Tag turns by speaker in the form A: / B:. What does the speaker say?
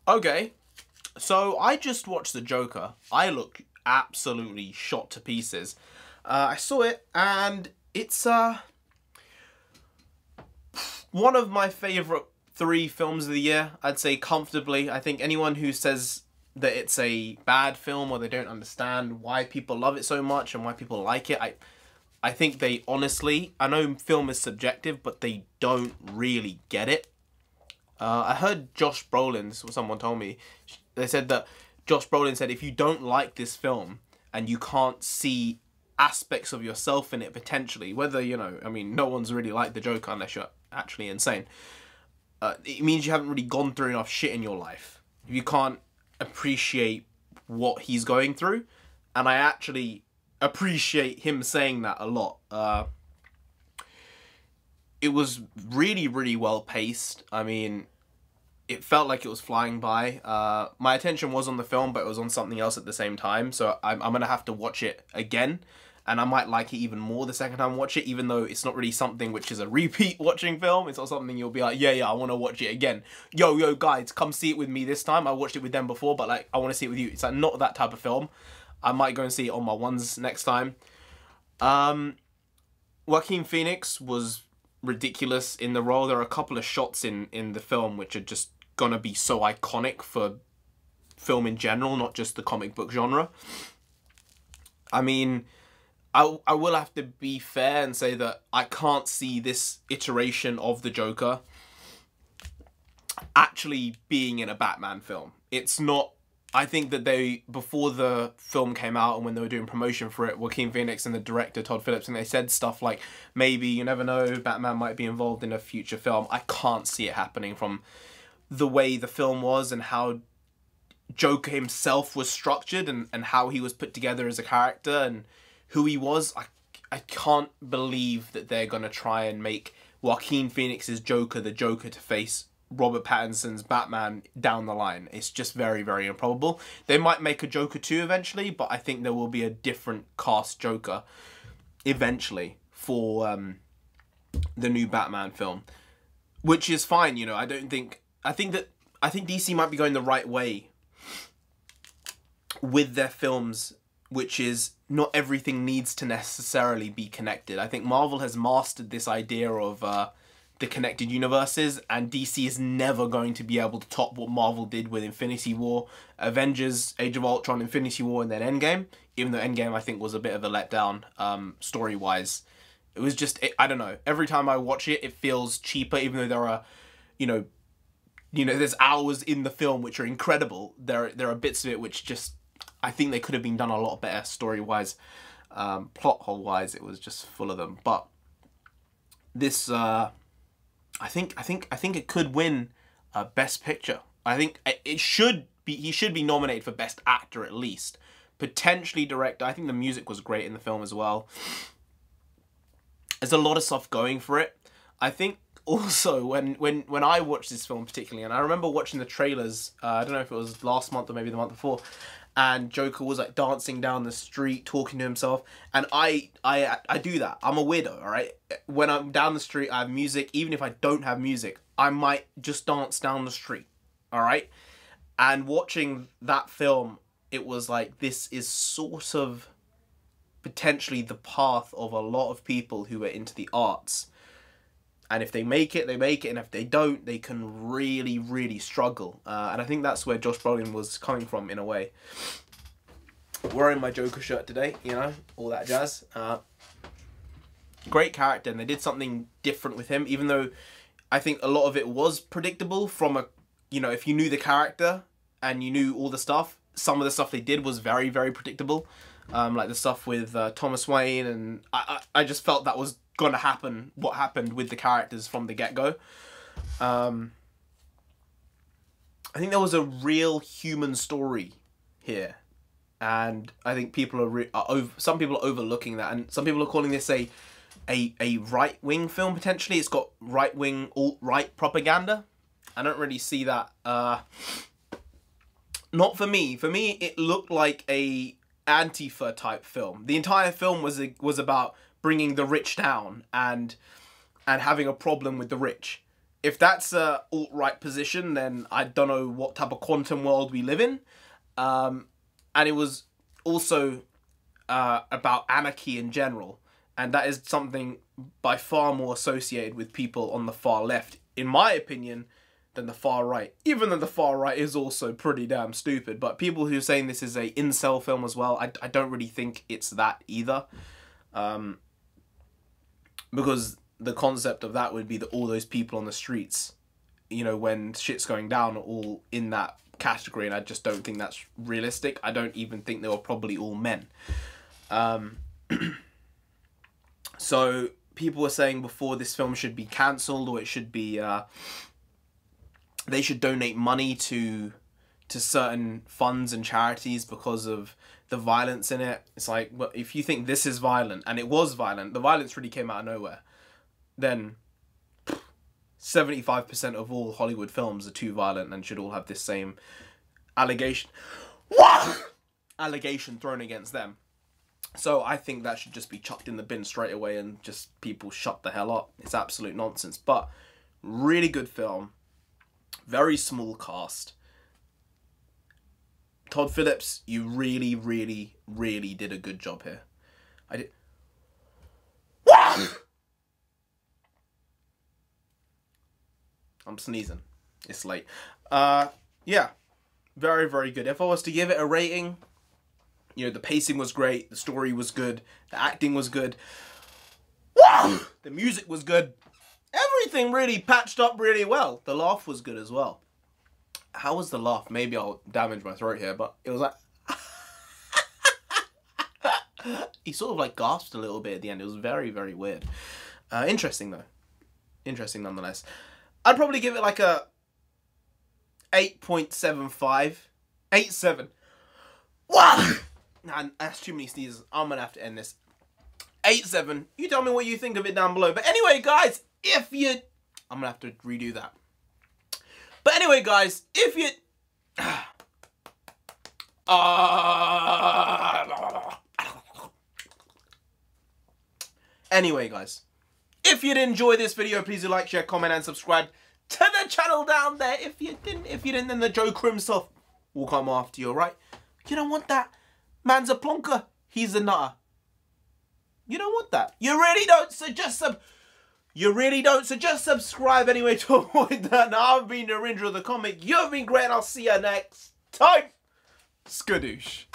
A: Okay, so I just watched The Joker. I look absolutely shot to pieces. I saw it, and it's one of my favourite 3 films of the year. I'd say comfortably. I think anyone who says that it's a bad film or they don't understand why people love it so much and why people like it, I think they honestly, I know film is subjective, but they don't really get it. I heard Josh Brolin, someone told me, they said that Josh Brolin said if you don't like this film and you can't see aspects of yourself in it potentially, whether, you know, I mean, no one's really liked the Joker unless you're actually insane. It means you haven't really gone through enough shit in your life. You can't appreciate what he's going through. And I actually appreciate him saying that a lot. It was really, really well paced. I mean, it felt like it was flying by. My attention was on the film, but it was on something else at the same time. So I'm going to have to watch it again. And I might like it even more the second time I watch it, even though it's not really something which is a repeat watching film. It's not something you'll be like, yeah, I want to watch it again. Yo, guys, come see it with me this time. I watched it with them before, but like, I want to see it with you. It's like not that type of film. I might go and see it on my ones next time. Joaquin Phoenix was ridiculous in the role. There are a couple of shots in the film which are just gonna be so iconic for film in general, not just the comic book genre. I mean, I will have to be fair and say that I can't see this iteration of the Joker actually being in a Batman film. It's not. I think that before the film came out and when they were doing promotion for it, Joaquin Phoenix and the director Todd Phillips, and they said stuff like, maybe, you never know, Batman might be involved in a future film. I can't see it happening from the way the film was and how Joker himself was structured and how he was put together as a character and who he was. I can't believe that they're going to try and make Joaquin Phoenix's Joker the Joker to face Robert Pattinson's Batman down the line. It's just very, very improbable. They might make a Joker 2 eventually, but I think there will be a different cast Joker eventually for the new Batman film, which is fine. You know, I think DC might be going the right way with their films, which is not everything needs to necessarily be connected. I think Marvel has mastered this idea of the connected universes, and DC is never going to be able to top what Marvel did with Infinity War, Avengers, Age of Ultron, Infinity War, and then Endgame. Even though Endgame, I think, was a bit of a letdown story-wise. It was just, I don't know. Every time I watch it, it feels cheaper, even though there are, you know, there's hours in the film which are incredible. There are bits of it which just, I think they could have been done a lot better story-wise. Plot hole-wise, it was just full of them. But this, I think it could win Best Picture. I think he should be nominated for Best Actor at least. Potentially Director. I think the music was great in the film as well. There's a lot of stuff going for it. I think also when I watched this film particularly, and I remember watching the trailers, I don't know if it was last month or maybe the month before, and Joker was like dancing down the street, talking to himself, and I do that. I'm a weirdo, all right? When I'm down the street, I have music. Even if I don't have music, I might just dance down the street, all right? And watching that film, it was like, this is sort of potentially the path of a lot of people who are into the arts. And if they make it, they make it. And if they don't, they can really, really struggle. And I think that's where Josh Brolin was coming from, in a way. Wearing my Joker shirt today, you know, all that jazz. Great character, and they did something different with him, even though I think a lot of it was predictable from a, you know, if you knew the character and you knew all the stuff, some of the stuff they did was very, very predictable. Like the stuff with Thomas Wayne, and I just felt that was gonna happen, what happened with the characters from the get-go. I think there was a real human story here, and I think people some people are overlooking that, and some people are calling this a right-wing film, potentially. It's got right-wing, alt-right propaganda. I don't really see that. Not for me. For me, it looked like a Antifa type film. The entire film was about bringing the rich down and having a problem with the rich. if that's a alt-right position, then I don't know what type of quantum world we live in. And it was also about anarchy in general. And that is something by far more associated with people on the far left, in my opinion, than the far right. Even though the far right is also pretty damn stupid. But people who are saying this is a incel film as well, I don't really think it's that either. Because the concept of that would be that all those people on the streets, you know, when shit's going down, are all in that category. And I just don't think that's realistic. I don't even think they were probably all men. So people were saying before this film should be cancelled, or it should be, they should donate money to certain funds and charities because of the violence in it. It's like, well, if you think this is violent, and it was violent, the violence really came out of nowhere, then 75% of all Hollywood films are too violent and should all have this same allegation thrown against them. So I think that should just be chucked in the bin straight away and just people shut the hell up. It's absolute nonsense. But really good film. Very small cast. Todd Phillips, you really, really, really did a good job here. I did. I'm sneezing. It's late. Yeah. Very, very good. If I was to give it a rating, you know, the pacing was great, the story was good, the acting was good, the music was good, everything really patched up really well. The laugh was good as well. How was the laugh? Maybe I'll damage my throat here, but it was like... he sort of like gasped a little bit at the end. It was very, very weird. Interesting though. Interesting nonetheless. I'd probably give it like a 8.75. 8.7. Wow! Nah, that's too many sneezes. I'm gonna have to end this. 8.7. You tell me what you think of it down below. But anyway, guys, if you... I'm gonna have to redo that. But anyway, guys, if you... Anyway, guys, if you did enjoy this video, please do like, share, comment, and subscribe to the channel down there. If you didn't, then the Joker himself will come after you, alright? You don't want that. Man's a plonker. He's a nutter. You don't want that. You really don't, so just subscribe anyway to avoid that. Now, I've been Narendra the Comic. You've been great, and I'll see you next time. Skadoosh.